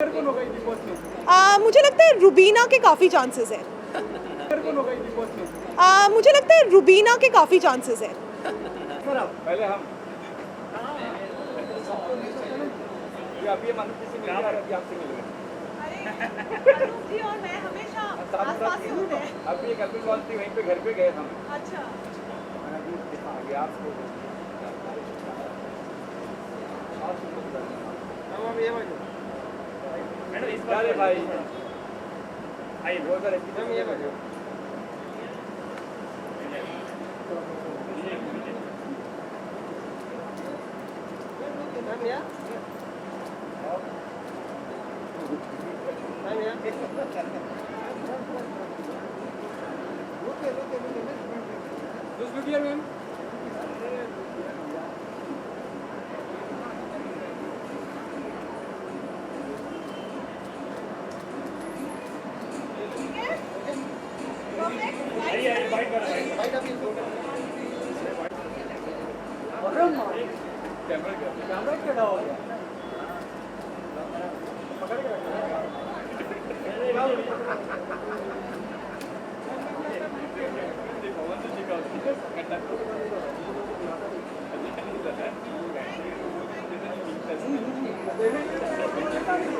मुझे लगता है रुबीना के काफ़ी चांसेस है। मुझे लगता है रुबीना के काफ़ी चांसेस है। पहले हम अभी आपसे मिल रहे जी और मैं हमेशा आसपास ही होते हैं। अभी एक गर्लफ्रेंड कॉल थी, वहीं पे घर पे गए हम। अच्छा आगे आपको मैडम इस बार भाई आइए बहुत सारे मैम ये बाजू मैम या मैम या Just look here, ma'am. Camera क्या हो गया? पकड़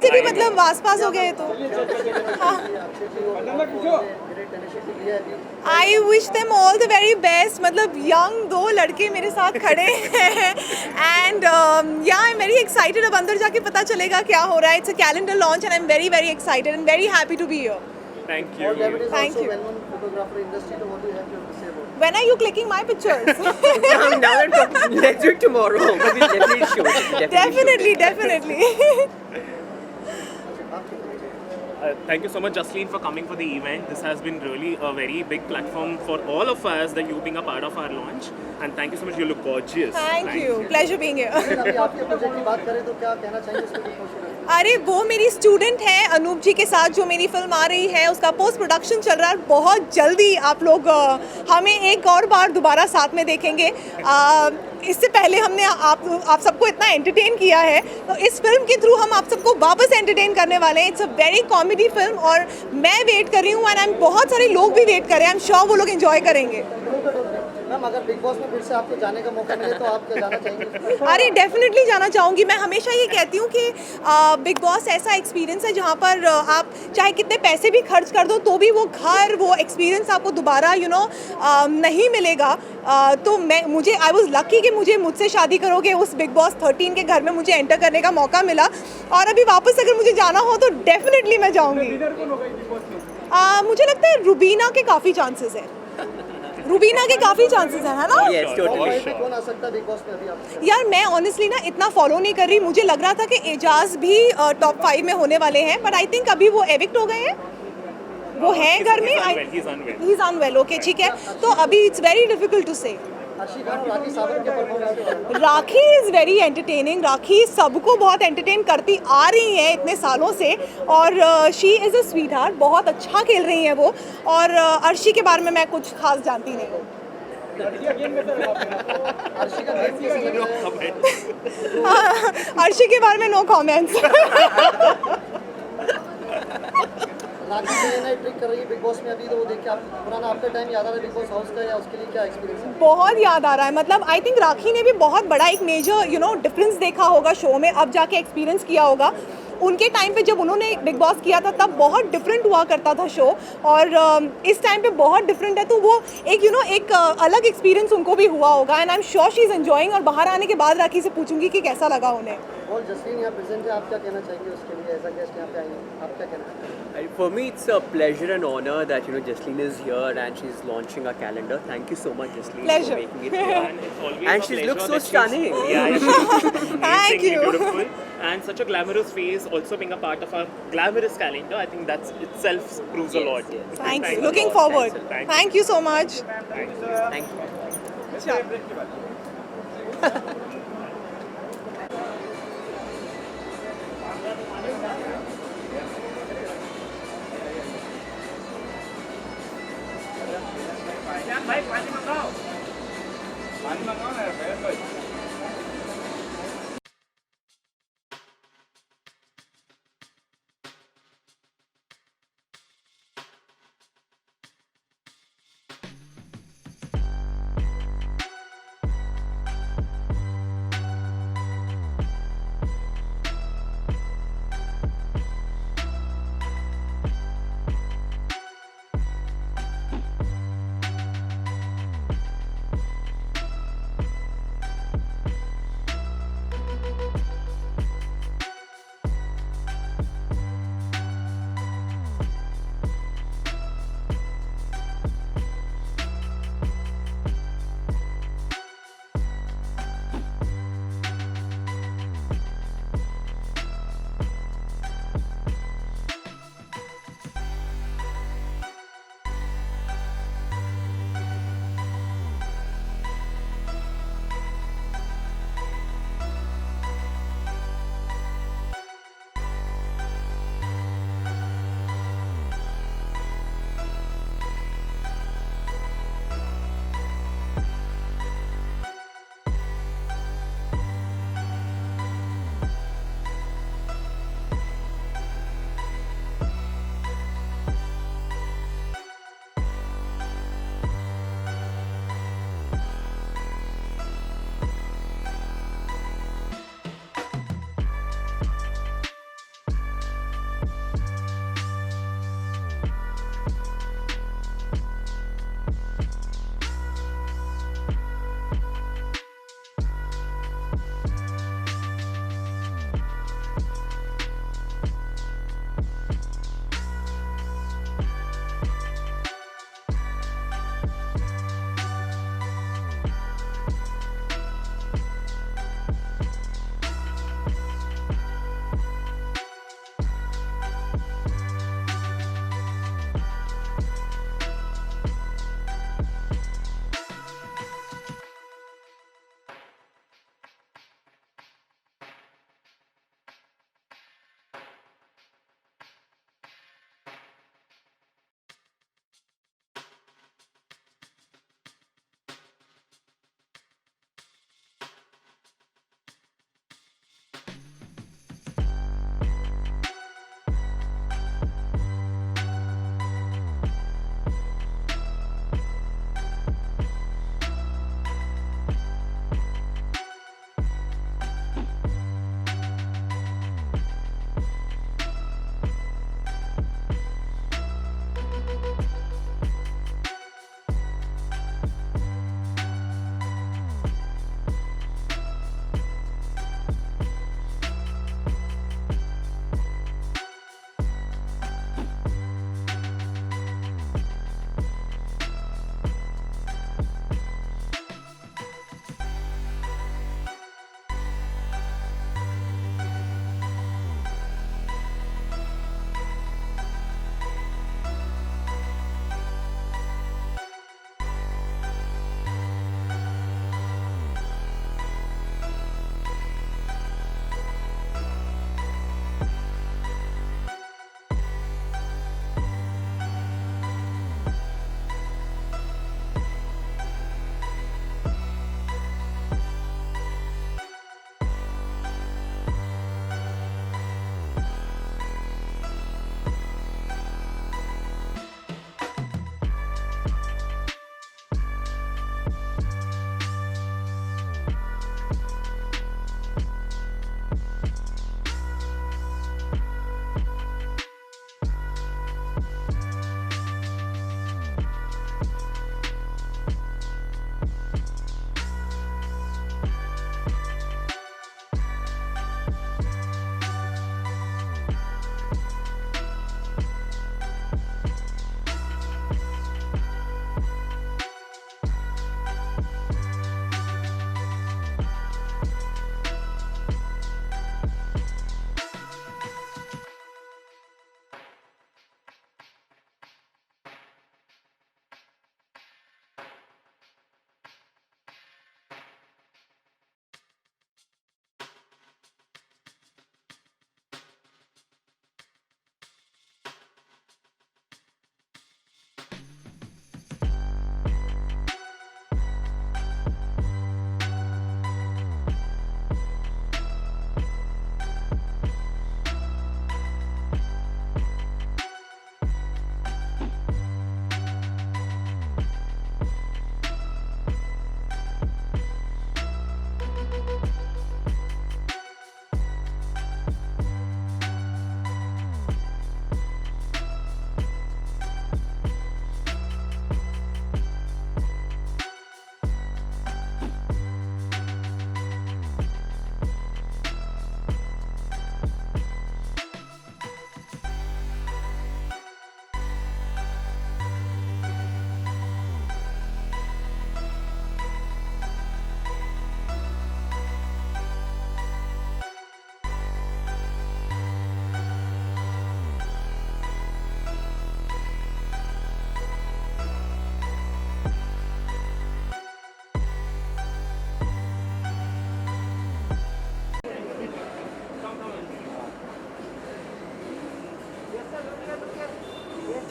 के भी मतलब आसपास हो गए तो I wish them all the very best. मतलब यंग दो लड़के मेरे साथ खड़े हैं एंड या आई एम वेरी एक्साइटेड। अब अंदर जाके पता चलेगा क्या हो रहा है। It's a calendar launch and I am very very excited and very happy to be here. Thank you. Thank you. Well-known photographer industry. So what do you have to say about it? When are you clicking my pictures? Now let's do it tomorrow. But we'll definitely show it. Definitely, definitely. Thank you so much, Jasleen, for coming for the event. This has been really a very big platform for all of us that you being a part of our launch. And thank you so much. You look gorgeous. Thank you. Pleasure being here. अभी आपके project की बात करें तो क्या कहना चाहिए इस पे कुछ? अरे वो मेरी स्टूडेंट है अनूप जी के साथ जो मेरी फिल्म आ रही है, उसका पोस्ट प्रोडक्शन चल रहा है। बहुत जल्दी आप लोग हमें एक और बार दोबारा साथ में देखेंगे। इससे पहले हमने आप सबको इतना एंटरटेन किया है, तो इस फिल्म के थ्रू हम आप सबको वापस एंटरटेन करने वाले हैं। It's a very comedy film और मैं वेट कर रही हूँ एंड बहुत सारे लोग भी वेट कर रहे हैं। आई एम श्योर वो लोग एंजॉय करेंगे। मैम अगर बिग बॉस में फिर से आपको जाने का मौका मिले तो आप क्या जाना चाहेंगे? अरे डेफिनेटली जाना चाहूँगी। मैं हमेशा ये कहती हूँ कि बिग बॉस ऐसा एक्सपीरियंस है जहाँ पर आप चाहे कितने पैसे भी खर्च कर दो तो भी वो घर वो एक्सपीरियंस आपको दोबारा नहीं मिलेगा। तो मुझे आई वॉज लकी कि मुझसे शादी करोगे उस बिग बॉस 13 के घर में मुझे एंटर करने का मौका मिला और अभी वापस अगर मुझे जाना हो तो डेफिनेटली मैं जाऊँगी। मुझे लगता है रुबीना के काफ़ी चांसेस है। रुबीना के काफ़ी चांसेस हैं, है ना? Yes, totally पे sure. कौन आ सकता है बिग बॉस में अभी आप? यार मैं ऑनेस्टली ना इतना फॉलो नहीं कर रही। मुझे लग रहा था कि एजाज भी टॉप 5 में होने वाले हैं, बट आई थिंक अभी वो एविक्ट हो गए हैं। वो है घर में। He is unwell. ओके ठीक है, तो अभी इट्स वेरी डिफिकल्ट टू से। अर्शी खान और राखी सावंत के performance Rakhi is very entertaining. Rakhi सबको बहुत एंटरटेन करती आ रही हैं इतने सालों से और she is a sweet heart. बहुत अच्छा खेल रही हैं वो। और अर्शी के बारे में मैं कुछ खास जानती नहीं हूँ। अर्शी का गेम कैसा लग रहा है? अर्शी के बारे में नो कमेंट्स। राखी नई नई ट्रिक कर रही है बिग बॉस में अभी, तो वो देख के आप पुराना आपका टाइम याद आ रहा है बिग बॉस हाउस का, या उसके लिए क्या एक्सपीरियंस है? बहुत याद आ रहा है। मतलब आई थिंक राखी ने भी बहुत बड़ा एक मेजर डिफरेंस देखा होगा शो में, अब जाके एक्सपीरियंस किया होगा। उनके टाइम पे जब उन्होंने बिग बॉस किया था तब बहुत डिफरेंट हुआ करता था शो, और इस टाइम पे बहुत डिफरेंट है। तो वो एक एक अलग एक्सपीरियंस उनको भी हुआ होगा and I am sure she is enjoying. और बाहर आने के बाद राखी से पूछूंगी कि कैसा लगा उन्हें। और जसलीन यहाँ प्रेजेंट है, आप क्या कहना चाहेंगे उसके लिए एज अ गेस्ट यहाँ पे आई हैं, आप क्या कहना चाहेंगे? For me, it's a pleasure and honor that Jasleen is here and she's launching our calendar. Thank you so much, Jasleen, Pleasure. for making it here. And it's always And a she pleasure looks so that she's- stunning. Yeah, she's Thank amazingly you. beautiful. And such a glamorous face, also being a part of our glamorous calendar. I think that's itself proves a lot. Yes. Thank you. a Looking lot. forward. Thank you. Thank you so much. Thank you. भाई पानी मंगाओ ना।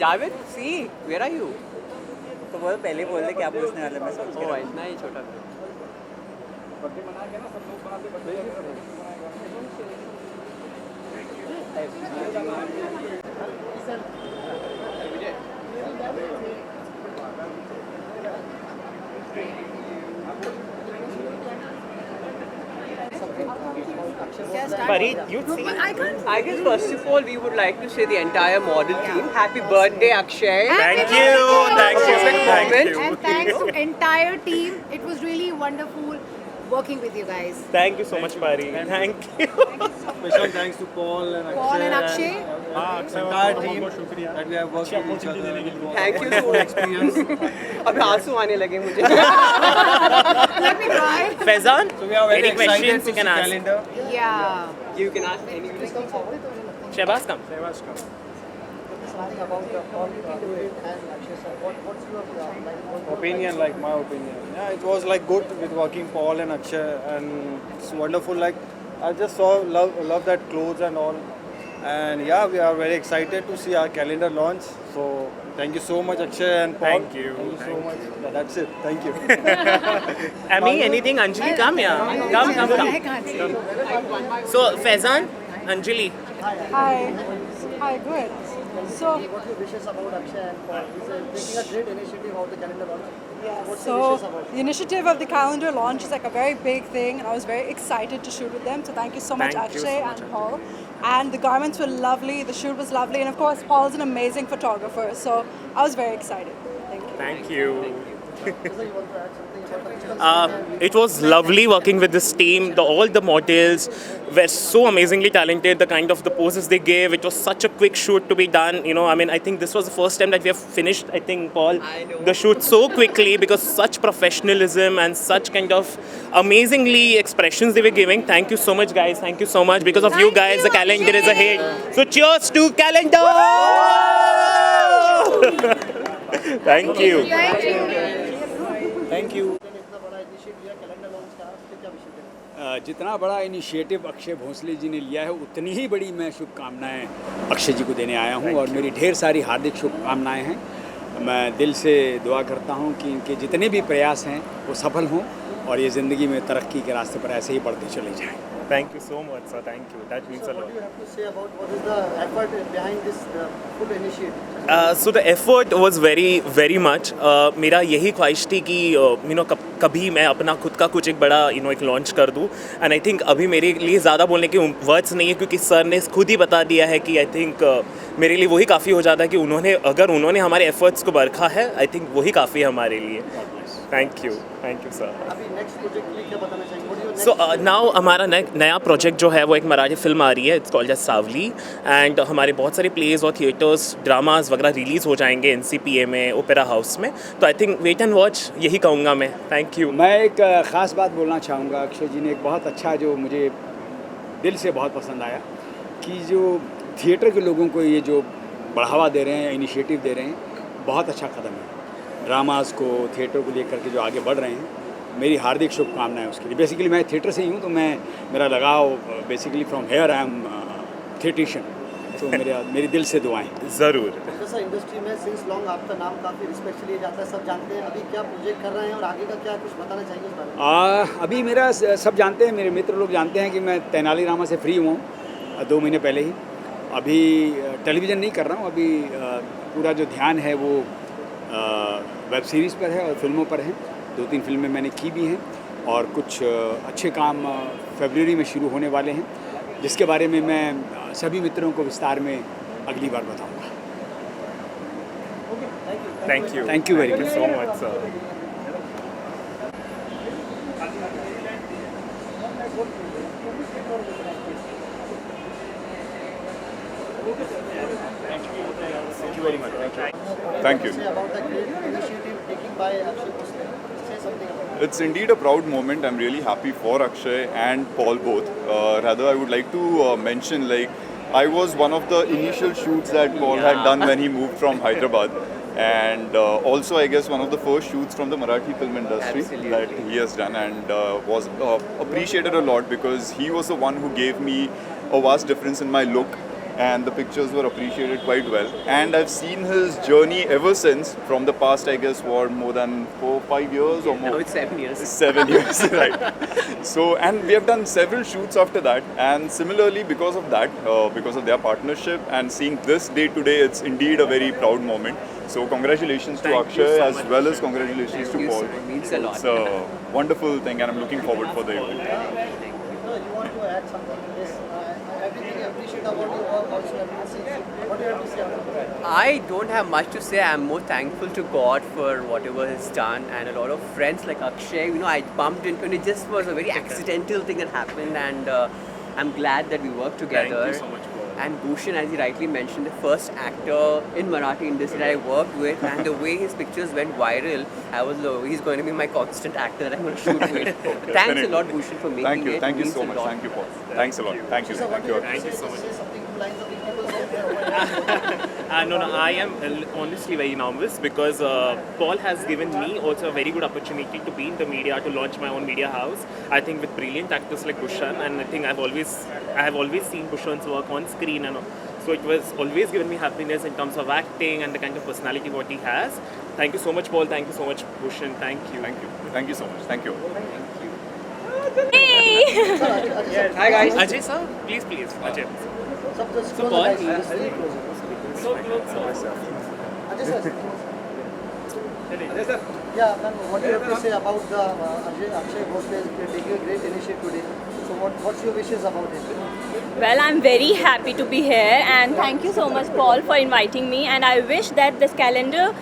Javed, see, where are you? तो वो पहले बोल दे क्या पूछने वाले मैं सोच Oh, इतना ही छोटा. Pari, you see? I guess first of all we would like to say the entire model team happy birthday Akshay. Thank you. And thanks to entire team. It was really wonderful working with you guys. Thank you so much, Pari. Thank you. Special thanks to Paul and Akshay. Paul and Akshay. Entire team that we have worked with each other. Thank you so much. अभी आंसू आने लगे मुझे. Let me cry. Faizan, So we are very any excited questions to you see can ask? calendar. Yeah. You can ask any. Shehbaz, come. Something about Paul and Akshay sir. What's your like? Opinion, like my opinion. Yeah, it was like good with working Paul and Akshay, and it's wonderful. Like I just saw love that clothes and all, and yeah, we are very excited to see our calendar launch. So thank you so much, Akshay and Paul. Thank you. Thank you so much. Yeah, that's it. Thank you. Ami, anything? Anjali, come here. Come. I can't see. So, Faizan, Anjali. Hi, good. So, What your wishes about Akshay and Paul? He's taking a great initiative of the calendar launch. What's your so wishes about? the initiative of the calendar launch is like a very big thing, and I was very excited to shoot with them. So thank you so much, Thank you Akshay so much, and Paul. And the garments were lovely, the shoot was lovely, and of course, Paul is an amazing photographer. So I was very excited. Thank you. Thank you. Sir, you want to add something about Akshay? It was lovely working with this team. All the models were so amazingly talented. The kind of the poses they gave. It was such a quick shoot to be done. You know, I mean, I think this was the first time that we have finished, I think, Paul, I know. the shoot so quickly because such professionalism and such kind of amazingly expressions they were giving. Thank you so much, guys. Thank you so much. Because of you guys, the calendar is a hit. So cheers to calendar! Thank you. Thank you. इतना बड़ा initiative लिया calendar launch का, उसके क्या विषय करें? जितना बड़ा इनिशिएटिव अक्षय भोसले जी ने लिया है उतनी ही बड़ी मैं शुभकामनाएं अक्षय जी को देने आया हूं और मेरी ढेर सारी हार्दिक शुभकामनाएं हैं। मैं दिल से दुआ करता हूं कि इनके जितने भी प्रयास हैं वो सफल हों और ये ज़िंदगी में तरक्की के रास्ते पर ऐसे ही बढ़ते चले जाएं। Thank you so much, sir. Thank you. That means a What lot. do you have to say about what is the effort behind this full initiative? So the effort was very much. मेरा यही ख्वाहिश थी कि कभी मैं अपना खुद का कुछ एक बड़ा एक लॉन्च कर दूँ एंड आई थिंक अभी मेरे लिए ज़्यादा बोलने के वर्ड्स नहीं है क्योंकि सर ने खुद ही बता दिया है कि आई थिंक मेरे लिए वही काफ़ी हो जाता है कि अगर उन्होंने हमारे एफर्ट्स को बरखा है आई थिंक वही काफ़ी है हमारे लिए। Thank you sir. अभी नेक्स्ट प्रोजेक्ट के लिए क्या बताना चाहिए? What is your so next now हमारा नया प्रोजेक्ट जो है वो एक मराठी फिल्म आ रही है, it's called as Savli and हमारे बहुत सारे प्लेज और थिएटर्स ड्रामाज वगैरह रिलीज़ हो जाएंगे NCPA में, ओपेरा हाउस में। तो I think wait and watch यही कहूँगा मैं। Thank you. मैं एक ख़ास बात बोलना चाहूँगा। अक्षय जी ने एक बहुत अच्छा जो मुझे दिल से बहुत पसंद आया कि जो थिएटर के लोगों को ये जो बढ़ावा दे रहे हैं, इनिशिएटिव दे रहे हैं, बहुत अच्छा कदम है। ड्रामास को, थिएटर को लेकर के जो आगे बढ़ रहे हैं, मेरी हार्दिक शुभकामनाएं उसके लिए। बेसिकली मैं थिएटर से ही हूँ तो मेरा लगाव basically from here I am theatrician, तो मेरी दिल से दुआएं। ज़रूर। जैसा इंडस्ट्री में सिंस लॉन्ग आपका नाम काफ़ी रिस्पेक्ट से लिया जाता है, सब जानते हैं। अभी क्या प्रोजेक्ट कर रहे हैं और आगे का क्या कुछ बताना चाहिए उस बारे में? अभी मेरा सब जानते हैं, मेरे मित्र लोग जानते हैं कि मैं तेनाली रामा से फ्री हुआ हूँ 2 महीने पहले ही। अभी टेलीविज़न नहीं कर रहा हूँ, अभी पूरा जो ध्यान है वो वेब सीरीज़ पर है और फिल्मों पर है। 2-3 फिल्में मैंने की भी हैं और कुछ अच्छे काम फरवरी में शुरू होने वाले हैं, जिसके बारे में मैं सभी मित्रों को विस्तार में अगली बार बताऊंगा। Thank you very much so much sir. Thank you. Say about the great initiative taken by Akshay Bhosle. Say something about it. It's indeed a proud moment. I'm really happy for Akshay and Paul both. Rather, I would like to mention, like, I was one of the initial shoots that Paul had done when he moved from Hyderabad. And also, I guess, one of the first shoots from the Marathi film industry that he has done, and was appreciated a lot because he was the one who gave me a vast difference in my look and the pictures were appreciated quite well. And I've seen his journey ever since, from the past, I guess, for more than 4-5 years or more. Now it's 7 years. 7 years, right. So, and we have done several shoots after that, and similarly because of that, because of their partnership and seeing this day today, it's indeed a very proud moment. So congratulations to Thank you Akshay so as much. well as congratulations Thank to you, Paul. sir. It means a lot. It's a wonderful thing and I'm looking forward for the event. No, you want to add something to this? Everything I appreciate about your work also. What do you have to say about that? I don't have much to say. I'm more thankful to God for whatever He's done, and a lot of friends like Akshay. You know, I bumped into, and it just was a very accidental thing that happened, and I'm glad that we worked together. Thank you so much, Paul. And Bhushan, as he rightly mentioned, the first actor in Marathi industry that I worked with, and the way his pictures went viral, I was he's going to be my constant actor that I'm going to shoot with. Thanks a lot, Bhushan, for making Thank you. it. Thank It you means so a much. lot. Thank you, Paul. Thanks a lot. Thank you. So what Thank do you you. have to Thank you say? so much. Say something to lines of people out there. No, I am honestly very nervous because Paul has given me also a very good opportunity to be in the media, to launch my own media house. I think with brilliant actors like Bhushan, and I think I have always seen Bhushan's work on screen, and so it was always given me happiness in terms of acting and the kind of personality what he has. Thank you so much, Paul. Thank you so much, Bhushan. Thank you. Thank you. Thank you so much. Thank you. Hi guys. Ajay sir, please, Ajay. So Paul, So close. Yeah, ma'am, what do you have to say about the Akshay Bhosle taking a great initiative today? So what's your wishes about it? Well, I'm very happy to be here, and thank you so much, Paul, for inviting me. And I wish that this calendar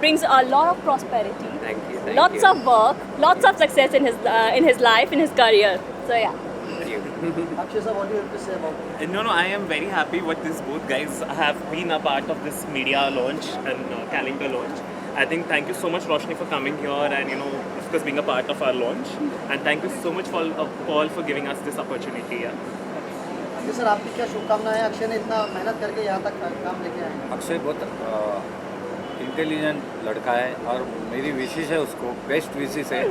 brings a lot of prosperity, Thank you. Thank lots you. of work, lots of success in his life, in his career. So yeah. Akshay sir, what do you have to say about it? No, I am very happy what these both guys have been a part of this media launch and calendar launch. I think thank you so much, Roshni, for coming here and of course being a part of our launch. And thank you so much for Paul for giving us this opportunity. Yeah. जी sir, आपकी क्या शुभकामनाएं? अक्षय ने इतना मेहनत करके यहाँ तक काम लेके आए हैं। अक्षय बहुत इंटेलिजेंट लड़का है और मेरी विशेष है उसको बेस्ट विशेष है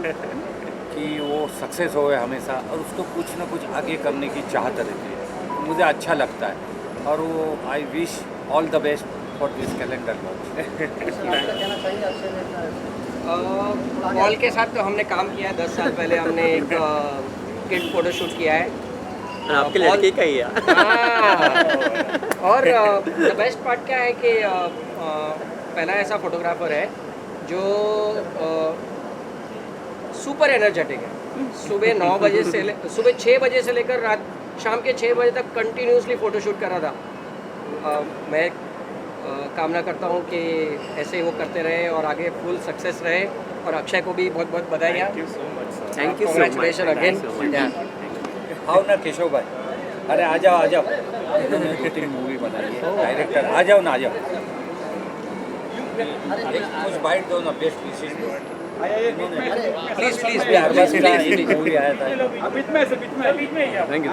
कि वो सक्सेस होए हमेशा और उसको कुछ ना कुछ आगे करने की चाहत रहती है। मुझे अच्छा लगता है और वो I wish all the best for this calendar launch. कहना चाहिए अक्षय ने इतना पॉल के साथ तो हमने काम किया है 10 साल पहले हमने एक किड फोटो शूट किया है आपके लड़के का ही है। और द बेस्ट पार्ट क्या है कि पहला ऐसा फोटोग्राफर है जो सुपर एनर्जेटिक है। सुबह 9 बजे से सुबह 6 बजे से लेकर शाम के 6 बजे तक कंटिन्यूसली फ़ोटो शूट कर रहा था। मैं कामना करता हूँ कि ऐसे ही वो करते रहे और आगे फुल सक्सेस रहे और अक्षय को भी बहुत बहुत बधाइयाँ। Thank you so much, sir. Thank you so much. Congratulations again. Thanks so much. Yeah. आओ ना केशव भाई, अरे आ जाओ इन्होंने 2-3 मूवी बनाई है, डायरेक्टर आ जाओ ना, आ जाओ कुछ बाइट दो ना, बेस्ट विशेष दो। Please, please, एक मूवी आया था। Thank you.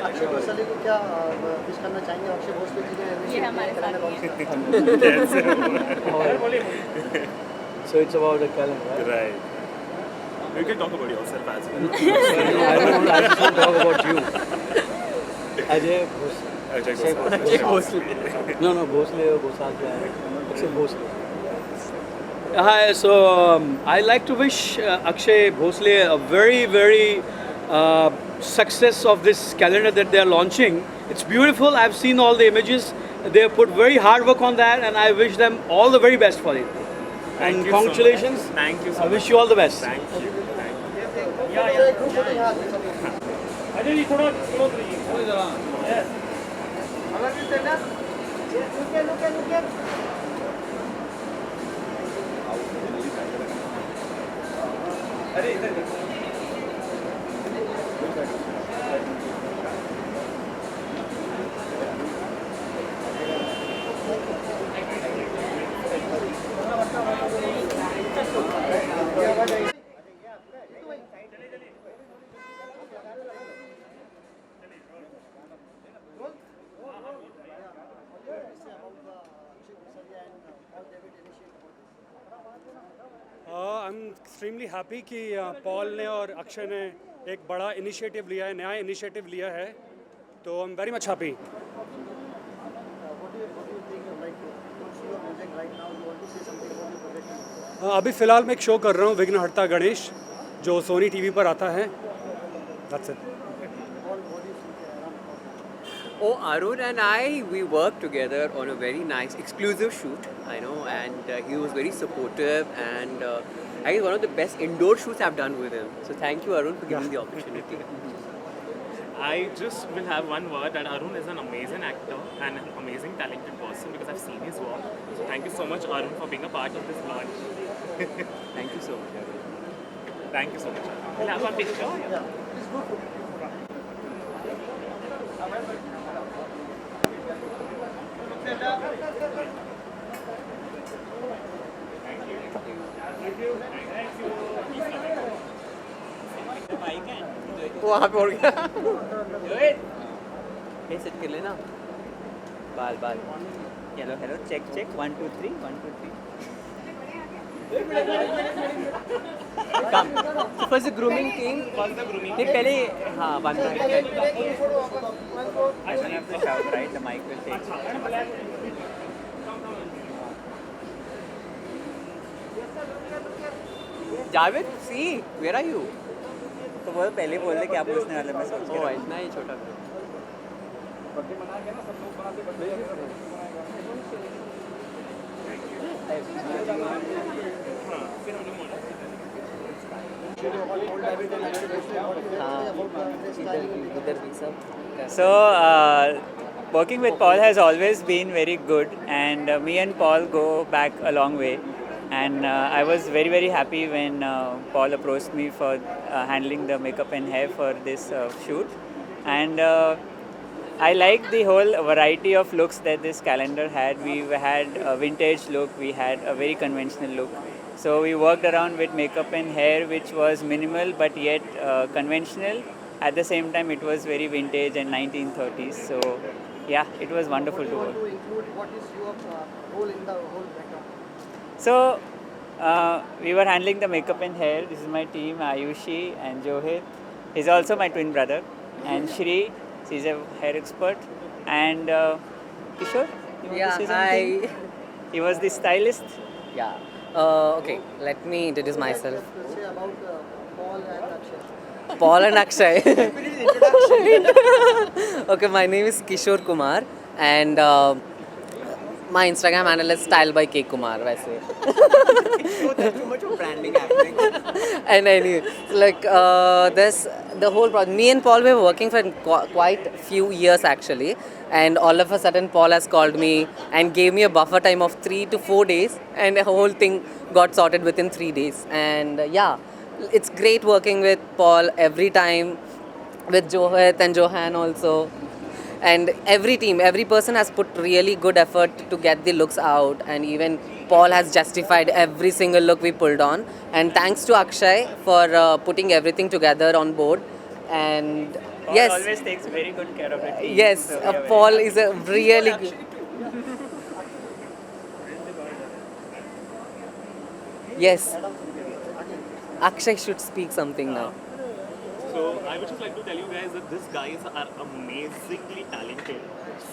अक्षय भोसले को क्या विश करना चाहेंगे? अक्षय भोसले जी ने ये हमारे साथ So it's about the calendar. Right. You can talk about yourself as well. I just want to talk about you. Ajay Ajay Bhosle. No, Bhosle or Bhosle. Akshay Bhosle. Hi, so I like to wish Akshay Bhosle a very, very success of this calendar that they are launching. It's beautiful. I've seen all the images. They have put very hard work on that, and I wish them all the very best for it. Thank And you so much. congratulations. Thank you so I much. wish you all the best. Thank you. I am extremely happy कि Paul ने और अक्षय ने एक बड़ा initiative लिया है, नया initiative लिया है So I'm very much happy. What do you think? Like, what's your project right now? You want to say something about your project? अभी फ़िलहाल मैं एक शो कर रहा हूँ विघ्नहर्ता गणेश जो सोनी टीवी पर आता है. That's it. Oh, Arun and I, we worked together on a very nice exclusive shoot, I know, and he was very supportive, and I guess one of the best indoor shoots I've done with him. So thank you, Arun, for giving the opportunity. I just will have one word that Arun is an amazing actor and an amazing talented person because I've seen his work. So thank you so much, Arun, for being a part of this launch. Thank you so much, Arun. Thank you so much. We'll have a picture. वहाँ पे उड़ गया. ये set कर लेना. बाल. Hello, check. 1, 2, 3, 1, 2, 3. Come. So first the grooming king. नहीं पहले हाँ one by one. I don't have to shout, right? The mic will take. Javed, see, where are you? तो वो पहले बोल दे क्या पूछने वाले मैं सोच Oh, इतना ही छोटा. So, working with Paul has always been very good, and me and Paul go back a long way. And I was very happy when Paul approached me for handling the makeup and hair for this shoot. And I like the whole variety of looks that this calendar had. We had a vintage look, we had a very conventional look. So we worked around with makeup and hair, which was minimal but yet conventional. At the same time, it was very vintage and 1930s. So yeah, it was wonderful to work. To include what is your role in the whole background? So we were handling the makeup and hair. This is my team, Ayushi and Johit. He's also my twin brother. And Shri, she's a hair expert. And Kishore, you want to say something? Hi. He was the stylist. Yeah. Okay, let me introduce myself. Say about Paul and Akshay. Paul and Akshay. Okay, my name is Kishore Kumar, and my Instagram handle is style by K Kumar. वैसे. Too much of branding happening. And anyway, like the whole project. Me and Paul were working for quite a few years actually, and all of a sudden Paul has called me and gave me a buffer time of 3 to 4 days, and the whole thing got sorted within 3 days. And yeah, it's great working with Paul every time, with Johit and Johan also. And every team, every person has put really good effort to get the looks out, and even Paul has justified every single look we pulled on. And thanks to Akshay for putting everything together on board. And Paul yes, always takes very good care of the team. yes, So we are very Paul happy. is a really good. Yes, Akshay should speak something now. So I would just like to tell you guys that these guys are amazingly talented,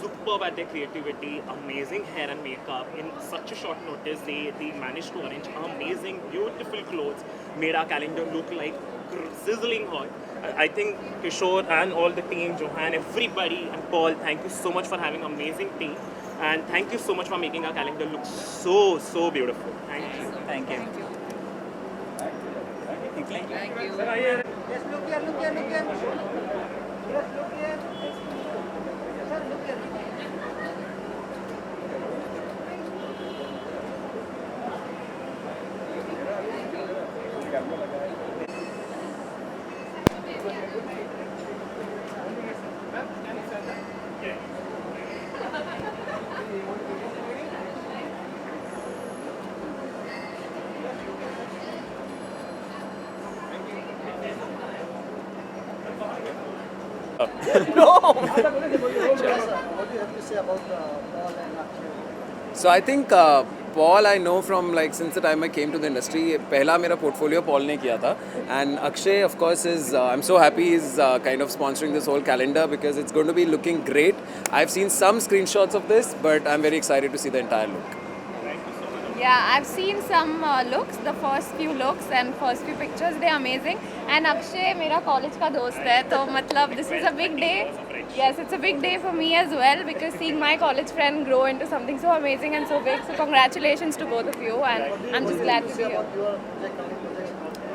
superb at their creativity, amazing hair and makeup. In such a short notice, they managed to arrange amazing, beautiful clothes, made our calendar look like sizzling hot. I think Kishore and all the team, Johan, everybody, and Paul, thank you so much for having amazing team. And thank you so much for making our calendar look so beautiful. Thank you. Thank you. Yes, look here, look here, look here. Yes, look here. Sir, look here. What do you have to say about Paul and Akshay? So I think Paul I know from like since the time I came to the industry. पहला मेरा portfolio Paul ने किया था. And Akshay of course is I'm so happy he's kind of sponsoring this whole calendar because it's going to be looking great. I've seen some screenshots of this, but I'm very excited to see the entire look. Yeah, I've seen some looks, the first few looks and first few pictures. They're amazing. And Akshay मेरा college का दोस्त है, तो मतलब this is a big day. Yes, it's a big day for me as well because seeing my college friend grow into something so amazing and so big. So congratulations to both of you, and I'm just glad to be here.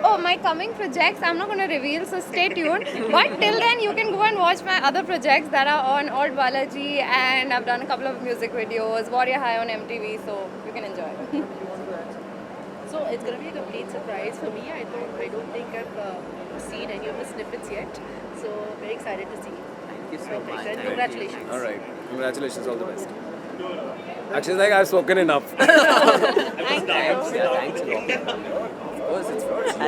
Oh, my coming projects, I'm not going to reveal, so stay tuned. But till then, you can go and watch my other projects that are on Old Balaji, and I've done a couple of music videos, Warrior High on MTV, so you can enjoy. So it's going to be a complete surprise for me. I don't think I've seen any of the snippets yet. So very excited to see. Thank you so much. And congratulations. All right, congratulations, all the best. Actually, like I've spoken enough. Thanks a lot. Of course, it's first.